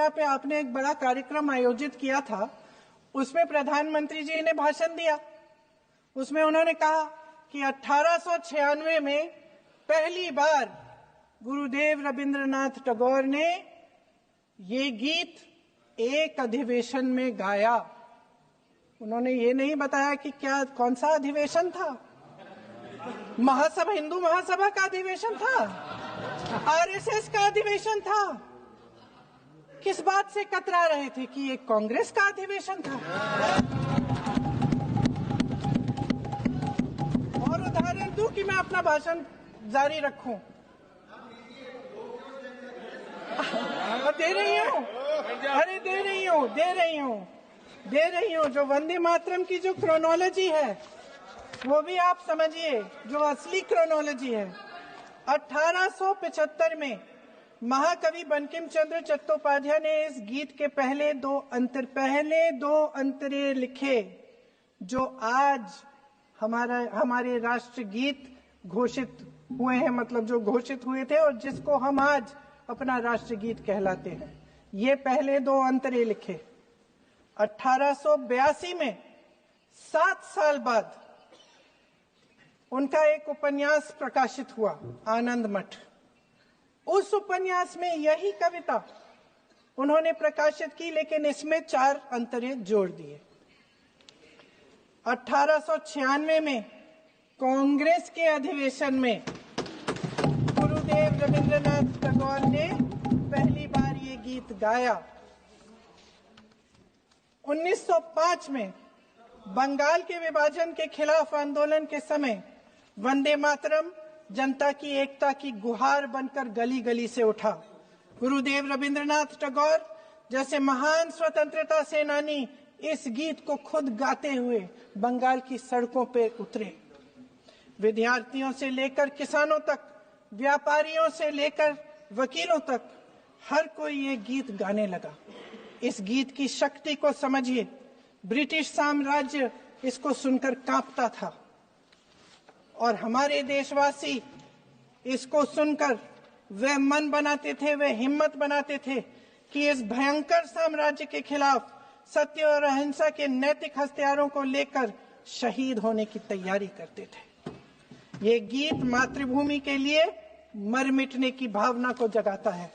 मोटेरा पे आपने एक बड़ा कार्यक्रम आयोजित किया था, उसमें प्रधानमंत्री जी ने भाषण दिया। उसमें उन्होंने कहा कि 1896 में पहली बार गुरुदेव रविंद्रनाथ टैगोर ने ये गीत एक अधिवेशन में गाया। उन्होंने ये नहीं बताया कि क्या कौन सा अधिवेशन था। महासभा, हिंदू महासभा का अधिवेशन था, आरएसएस का अधिवेशन था। किस बात से कतरा रहे थे कि ये कांग्रेस का अधिवेशन था। और उदाहरण दूं कि मैं अपना भाषण जारी रखूं। दे रही हूं। जो वंदे मातरम की जो क्रोनोलॉजी है वो भी आप समझिए, जो असली क्रोनोलॉजी है। 1875 में महाकवि बंकिम चंद्र चट्टोपाध्याय ने इस गीत के पहले दो अंतरे लिखे, जो आज हमारे राष्ट्र गीत घोषित हुए हैं, मतलब जो घोषित हुए थे और जिसको हम आज अपना राष्ट्रगीत कहलाते हैं। ये पहले दो अंतरे लिखे। 1882 में 7 साल बाद उनका एक उपन्यास प्रकाशित हुआ, आनंद मठ। उस उपन्यास में यही कविता उन्होंने प्रकाशित की, लेकिन इसमें 4 अंतरे जोड़ दिए। 1896 में कांग्रेस के अधिवेशन में गुरुदेव रविंद्रनाथ टैगोर ने पहली बार ये गीत गाया। 1905 में बंगाल के विभाजन के खिलाफ आंदोलन के समय वंदे मातरम जनता की एकता की गुहार बनकर गली गली से उठा। गुरुदेव रविंद्रनाथ टैगोर जैसे महान स्वतंत्रता सेनानी इस गीत को खुद गाते हुए बंगाल की सड़कों पर उतरे। विद्यार्थियों से लेकर किसानों तक, व्यापारियों से लेकर वकीलों तक, हर कोई ये गीत गाने लगा। इस गीत की शक्ति को समझिए। ब्रिटिश साम्राज्य इसको सुनकर कांपता था और हमारे देशवासी इसको सुनकर वे मन बनाते थे, वे हिम्मत बनाते थे कि इस भयंकर साम्राज्य के खिलाफ सत्य और अहिंसा के नैतिक हथियारों को लेकर शहीद होने की तैयारी करते थे। ये गीत मातृभूमि के लिए मर मिटने की भावना को जगाता है।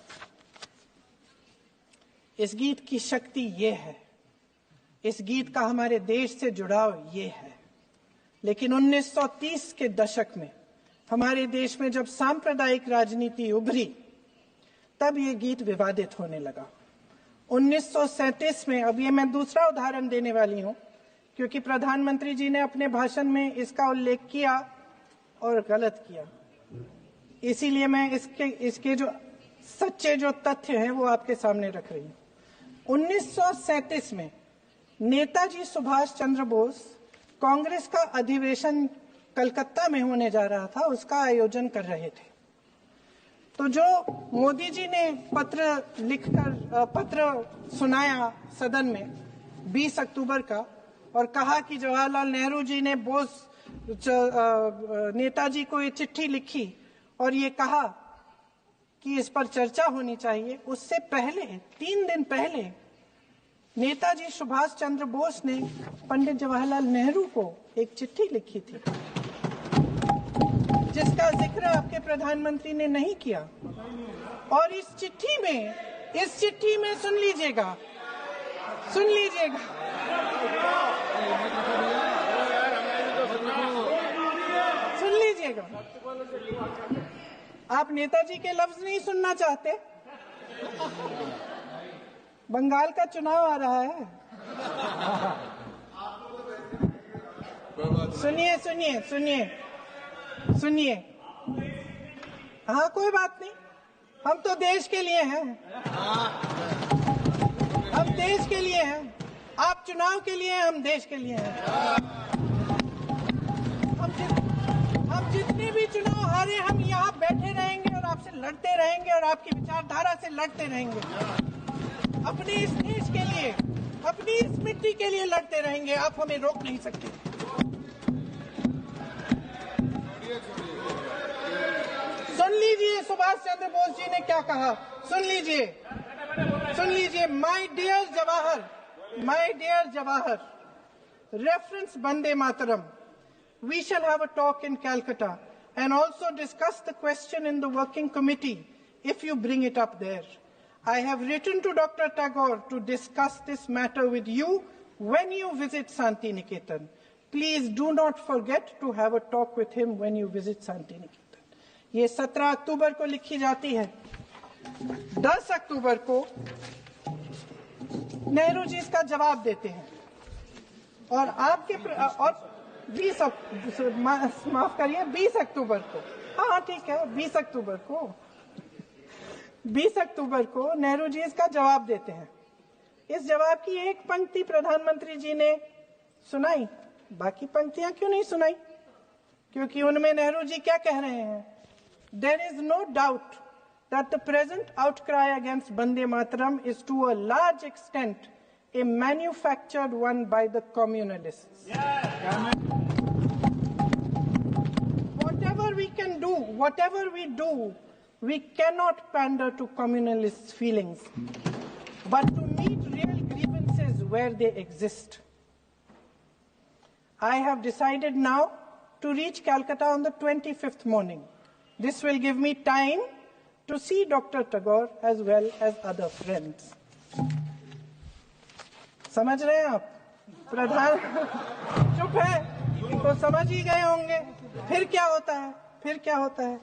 इस गीत की शक्ति ये है, इस गीत का हमारे देश से जुड़ाव ये है। लेकिन 1930 के दशक में हमारे देश में जब सांप्रदायिक राजनीति उभरी, तब ये गीत विवादित होने लगा। 1937 में, अब ये मैं दूसरा उदाहरण देने वाली हूं, क्योंकि प्रधानमंत्री जी ने अपने भाषण में इसका उल्लेख किया और गलत किया, इसीलिए मैं इसके जो सच्चे जो तथ्य हैं वो आपके सामने रख रही हूं। 1937 में नेताजी सुभाष चंद्र बोस कांग्रेस का अधिवेशन कलकत्ता में होने जा रहा था, उसका आयोजन कर रहे थे। तो जो मोदी जी ने पत्र सुनाया सदन में 20 अक्टूबर का, और कहा कि जवाहरलाल नेहरू जी ने नेताजी को ये चिट्ठी लिखी और ये कहा कि इस पर चर्चा होनी चाहिए, उससे पहले 3 दिन पहले नेताजी सुभाष चंद्र बोस ने पंडित जवाहरलाल नेहरू को एक चिट्ठी लिखी थी, जिसका जिक्र आपके प्रधानमंत्री ने नहीं किया। और इस चिट्ठी में सुन लीजिएगा, आप नेताजी के लफ्ज नहीं सुनना चाहते? बंगाल का चुनाव आ रहा है। सुनिए। हाँ, कोई बात नहीं, हम तो देश के लिए हैं। हम देश के लिए हैं, आप चुनाव के लिए हैं, हम देश के लिए हैं। हम जितने भी चुनाव हारे, हम यहाँ बैठे रहेंगे और आपसे लड़ते रहेंगे और आपकी विचारधारा से लड़ते रहेंगे। अपने इस देश के लिए, अपनी इस मिट्टी के लिए लड़ते रहेंगे। आप हमें रोक नहीं सकते। सुन लीजिए सुभाष चंद्र बोस जी ने क्या कहा, सुन लीजिए। सुन लीजिए, my dear Jawahar, reference Vande Mataram. We shall have a talk in Calcutta and also discuss the question in the working committee if you bring it up there. I have written to Dr. Tagore to discuss this matter with you when you visit Santi Niketan. Please do not forget to have a talk with him when you visit Santi Niketan. ये 17 अक्टूबर को लिखी जाती है। 10 अक्टूबर को नेहरू जी इसका जवाब देते हैं और आपके और 20 अक्टूबर को, हाँ ठीक है, 20 अक्टूबर को नेहरू जी इसका जवाब देते हैं। इस जवाब की एक पंक्ति प्रधानमंत्री जी ने सुनाई, बाकी पंक्तियां क्यों नहीं सुनाई? क्योंकि उनमें नेहरू जी क्या कह रहे हैं? There is no doubt that the present outcry against Vande Mataram is to a large extent a manufactured one by the communalists. Whatever we do, we cannot pander to communalists' feelings, but to meet real grievances where they exist. I have decided now to reach Calcutta on the 25th morning. This will give me time to see Dr. Tagore as well as other friends. समझ रहे हैं आप? प्रधान चुप है, तो समझ ही गए होंगे। फिर क्या होता है?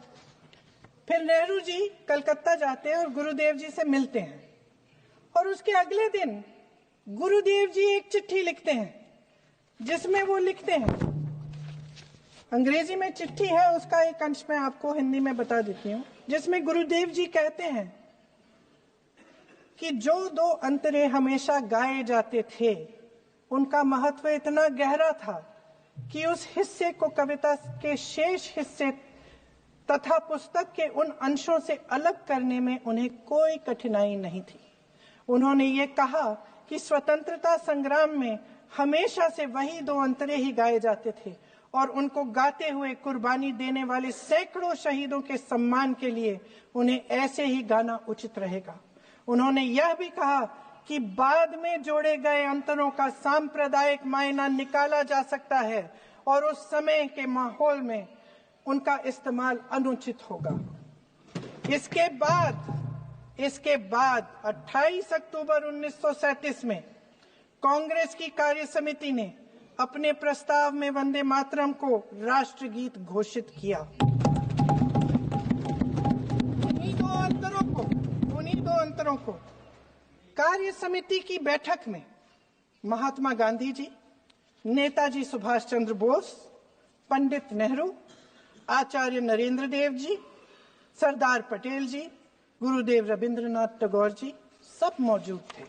फिर नेहरू जी कलकत्ता जाते हैं और गुरुदेव जी से मिलते हैं और उसके अगले दिन गुरुदेव जी एक चिट्ठी लिखते हैं जिसमें वो लिखते हैं, अंग्रेजी में चिट्ठी है, उसका एक अंश मैं आपको हिंदी में बता देती हूँ, जिसमें गुरुदेव जी कहते हैं कि जो 2 अंतरे हमेशा गाए जाते थे उनका महत्व इतना गहरा था कि उस हिस्से को कविता के शेष हिस्से तथा पुस्तक के उन अंशों से अलग करने में उन्हें कोई कठिनाई नहीं थी। उन्होंने ये कहा कि स्वतंत्रता संग्राम में हमेशा से वही 2 अंतरे ही गाए जाते थे और उनको गाते हुए कुर्बानी देने वाले सैकड़ों शहीदों के सम्मान के लिए उन्हें ऐसे ही गाना उचित रहेगा। उन्होंने यह भी कहा कि बाद में जोड़े गए अंतरों का सांप्रदायिक मायना निकाला जा सकता है और उस समय के माहौल में उनका इस्तेमाल अनुचित होगा। इसके बाद 28 अक्टूबर 1937 में कांग्रेस की कार्य समिति ने अपने प्रस्ताव में वंदे मातरम को राष्ट्रगीत घोषित किया। उन्हीं दो अंतरों को कार्य समिति की बैठक में महात्मा गांधी जी, नेताजी सुभाष चंद्र बोस, पंडित नेहरू, आचार्य नरेंद्र देव जी, सरदार पटेल जी, गुरुदेव रविंद्रनाथ टैगोर जी सब मौजूद थे।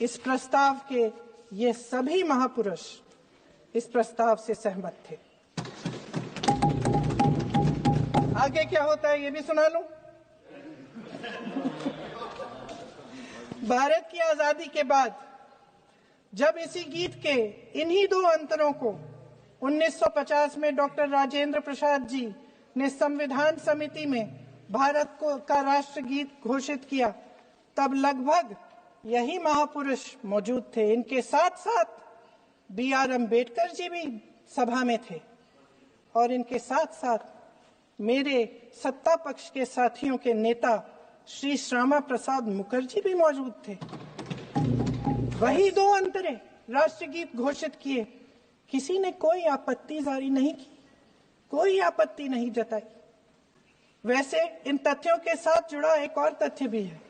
इस प्रस्ताव के ये सभी महापुरुष इस प्रस्ताव से सहमत थे। आगे क्या होता है ये भी सुना लूं। भारत की आजादी के बाद जब इसी गीत के इन्हीं 2 अंतरों को 1950 में डॉक्टर राजेंद्र प्रसाद जी ने संविधान समिति में भारत का राष्ट्रगीत घोषित किया, तब लगभग यही महापुरुष मौजूद थे। इनके साथ साथ B.R. अम्बेडकर जी भी सभा में थे और इनके साथ साथ मेरे सत्ता पक्ष के साथियों के नेता श्री श्यामा प्रसाद मुखर्जी भी मौजूद थे। वही 2 अंतरे राष्ट्रगीत घोषित किए, किसी ने कोई आपत्ति जारी नहीं की, कोई आपत्ति नहीं जताई। वैसे इन तथ्यों के साथ जुड़ा एक और तथ्य भी है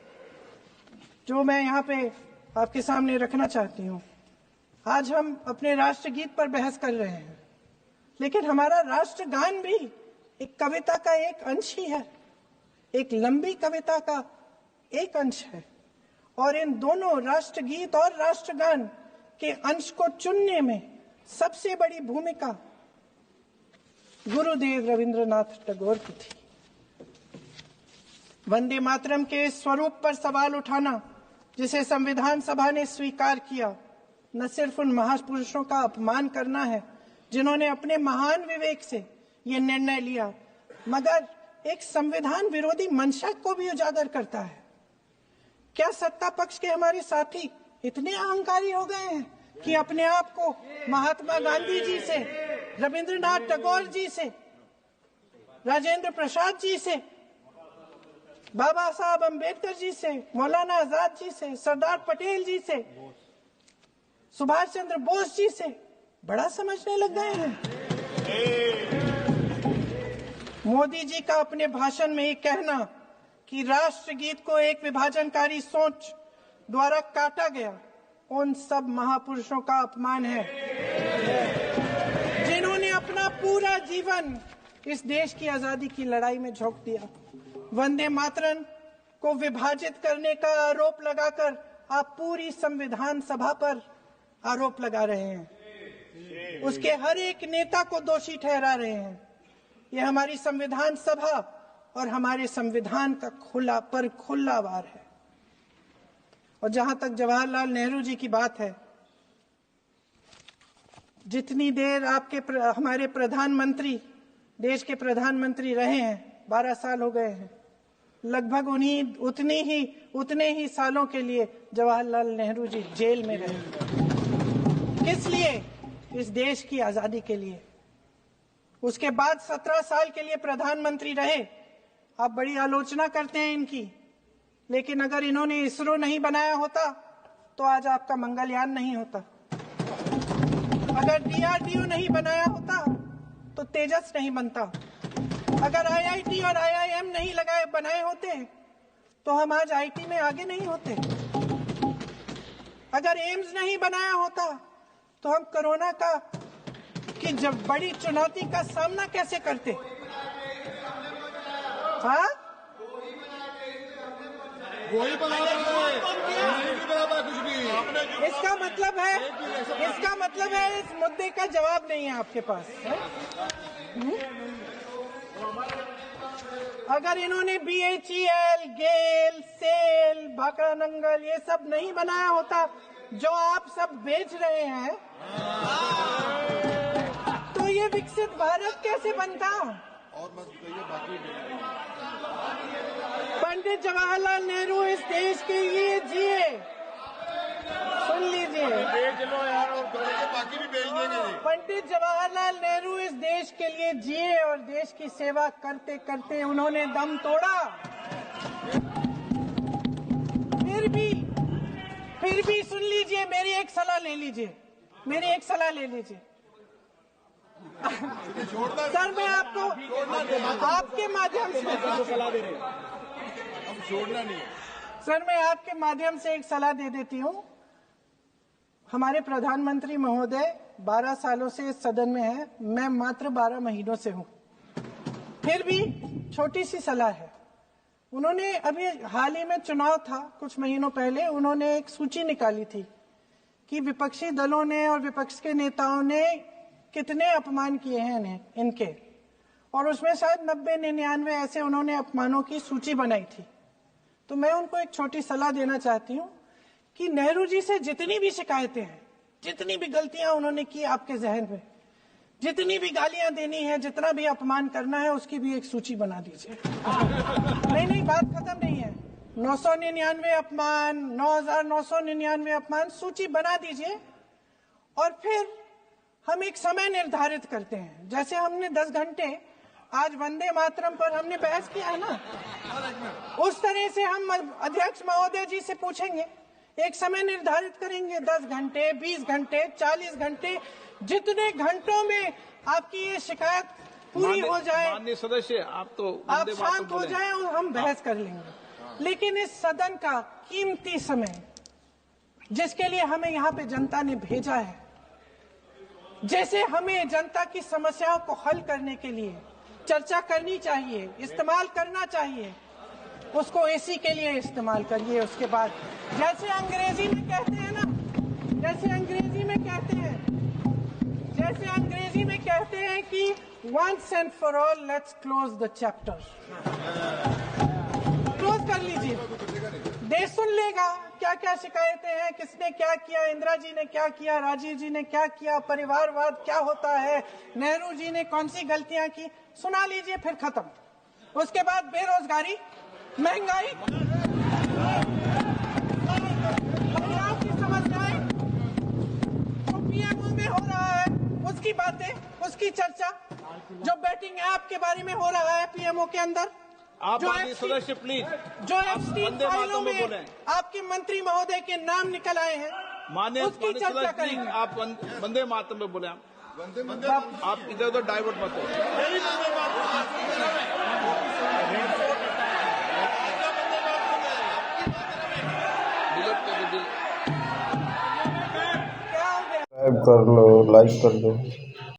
जो मैं यहाँ पे आपके सामने रखना चाहती हूँ। आज हम अपने राष्ट्रगीत पर बहस कर रहे हैं, लेकिन हमारा राष्ट्रगान भी एक कविता का एक अंश ही है, एक लंबी कविता का एक अंश है। और इन दोनों राष्ट्रगीत और राष्ट्रगान के अंश को चुनने में सबसे बड़ी भूमिका गुरुदेव रविंद्रनाथ टैगोर की थी। वंदे मातरम के इस स्वरूप पर सवाल उठाना, जिसे संविधान सभा ने स्वीकार किया, न सिर्फ उन महापुरुषों का अपमान करना है जिन्होंने अपने महान विवेक से ये निर्णय लिया, मगर एक संविधान विरोधी मंशा को भी उजागर करता है। क्या सत्ता पक्ष के हमारे साथी इतने अहंकारी हो गए हैं कि अपने आप को महात्मा गांधी जी से, रविंद्रनाथ टैगोर जी से, राजेंद्र प्रसाद जी से, बाबा साहब अम्बेडकर जी से, मौलाना आजाद जी से, सरदार पटेल जी से, सुभाष चंद्र बोस जी से बड़ा समझने लग गए हैं। मोदी जी का अपने भाषण में ही कहना कि राष्ट्रगीत को एक विभाजनकारी सोच द्वारा काटा गया, उन सब महापुरुषों का अपमान है जिन्होंने अपना पूरा जीवन इस देश की आजादी की लड़ाई में झोंक दिया। वंदे मातरम को विभाजित करने का आरोप लगाकर आप पूरी संविधान सभा पर आरोप लगा रहे हैं, उसके हर एक नेता को दोषी ठहरा रहे हैं। यह हमारी संविधान सभा और हमारे संविधान का खुला वार है। और जहां तक जवाहरलाल नेहरू जी की बात है, जितनी देर हमारे प्रधानमंत्री देश के प्रधानमंत्री रहे हैं, 12 साल हो गए हैं, लगभग उतने ही सालों के लिए जवाहरलाल नेहरू जी जेल में रहे। किस लिए? इस देश की आजादी के लिए। उसके बाद 17 साल के लिए प्रधानमंत्री रहे। आप बड़ी आलोचना करते हैं इनकी, लेकिन अगर इन्होंने इसरो नहीं बनाया होता तो आज आपका मंगलयान नहीं होता। अगर DRDO नहीं बनाया होता तो तेजस नहीं बनता। अगर IIT और IIM नहीं बनाए होते तो हम आज IT में आगे नहीं होते। अगर एम्स नहीं बनाया होता तो हम कोरोना की जब बड़ी चुनौती का सामना कैसे करते? हाँ, वही बना कुछ भी। इसका मतलब है इस मुद्दे का जवाब नहीं है आपके पास। अगर इन्होंने BHEL, गेल, सेल, भाखड़ा नंगल ये सब नहीं बनाया होता जो आप सब बेच रहे हैं, तो ये विकसित भारत कैसे बनता? और मत कहिए बाकी। पंडित जवाहरलाल नेहरू इस देश के लिए जिए। सुन लीजिए, बेच लो यार, और बाकी भी बेच देंगे। पंडित जवाहरलाल नेहरू इस देश के लिए जिए और देश की सेवा करते करते उन्होंने दम तोड़ा। फिर भी सुन लीजिए, मेरी एक सलाह ले लीजिए। सर, मैं आपके माध्यम से सलाह दे रहे हैं, हम छोड़ना नहीं। सर, मैं आपके माध्यम से एक सलाह दे देती हूँ। हमारे प्रधानमंत्री महोदय 12 सालों से इस सदन में हैं, मैं मात्र 12 महीनों से हूँ। फिर भी छोटी सी सलाह है। उन्होंने अभी हाल ही में चुनाव था, कुछ महीनों पहले उन्होंने एक सूची निकाली थी कि विपक्षी दलों ने और विपक्ष के नेताओं ने कितने अपमान किए हैं इनके, और उसमें शायद 90-99 ऐसे उन्होंने अपमानों की सूची बनाई थी। तो मैं उनको एक छोटी सलाह देना चाहती हूँ कि नेहरू जी से जितनी भी शिकायतें हैं, जितनी भी गलतियां उन्होंने की आपके जहन में, जितनी भी गालियां देनी है, जितना भी अपमान करना है, उसकी भी एक सूची बना दीजिए। नहीं, बात खत्म नहीं है। 999 अपमान, 9,999 अपमान, सूची बना दीजिए और फिर हम एक समय निर्धारित करते हैं। जैसे हमने 10 घंटे आज वंदे मातरम पर हमने बहस किया है ना, उस तरह से हम अध्यक्ष महोदय जी से पूछेंगे, एक समय निर्धारित करेंगे, 10 घंटे, 20 घंटे, 40 घंटे, जितने घंटों में आपकी ये शिकायत पूरी हो जाए, माननीय सदस्य आप शांत हो जाए और हम बहस कर लेंगे। लेकिन इस सदन का कीमती समय, जिसके लिए हमें यहाँ पे जनता ने भेजा है, जैसे हमें जनता की समस्याओं को हल करने के लिए चर्चा करनी चाहिए, इस्तेमाल करना चाहिए, उसको एसी के लिए इस्तेमाल करिए। उसके बाद जैसे अंग्रेजी में कहते हैं ना, जैसे अंग्रेजी में कहते हैं कि once and for all let's close the chapter, close कर लीजिए। देश सुन लेगा क्या क्या शिकायतें हैं, किसने क्या किया, इंदिरा जी ने क्या किया, राजीव जी ने क्या किया, परिवारवाद क्या होता है, नेहरू जी ने कौन सी गलतियां की, सुना लीजिए, फिर खत्म। उसके बाद बेरोजगारी, महंगाई, बातें, उसकी चर्चा, जो बैटिंग ऐप के बारे में हो रहा है पीएमओ के अंदर, आप सदस्य प्लीज जो एफस्टीन फाइलों में बोले आपके मंत्री महोदय के नाम निकल आए हैं, मान्य उसकी चर्चा प्लीज करेंगे। आप वंदे मातरम में बोले आप इधर उधर डाइवर्ट मत हो। क्या हो गया? सब्सक्राइब कर लो, लाइक कर दो।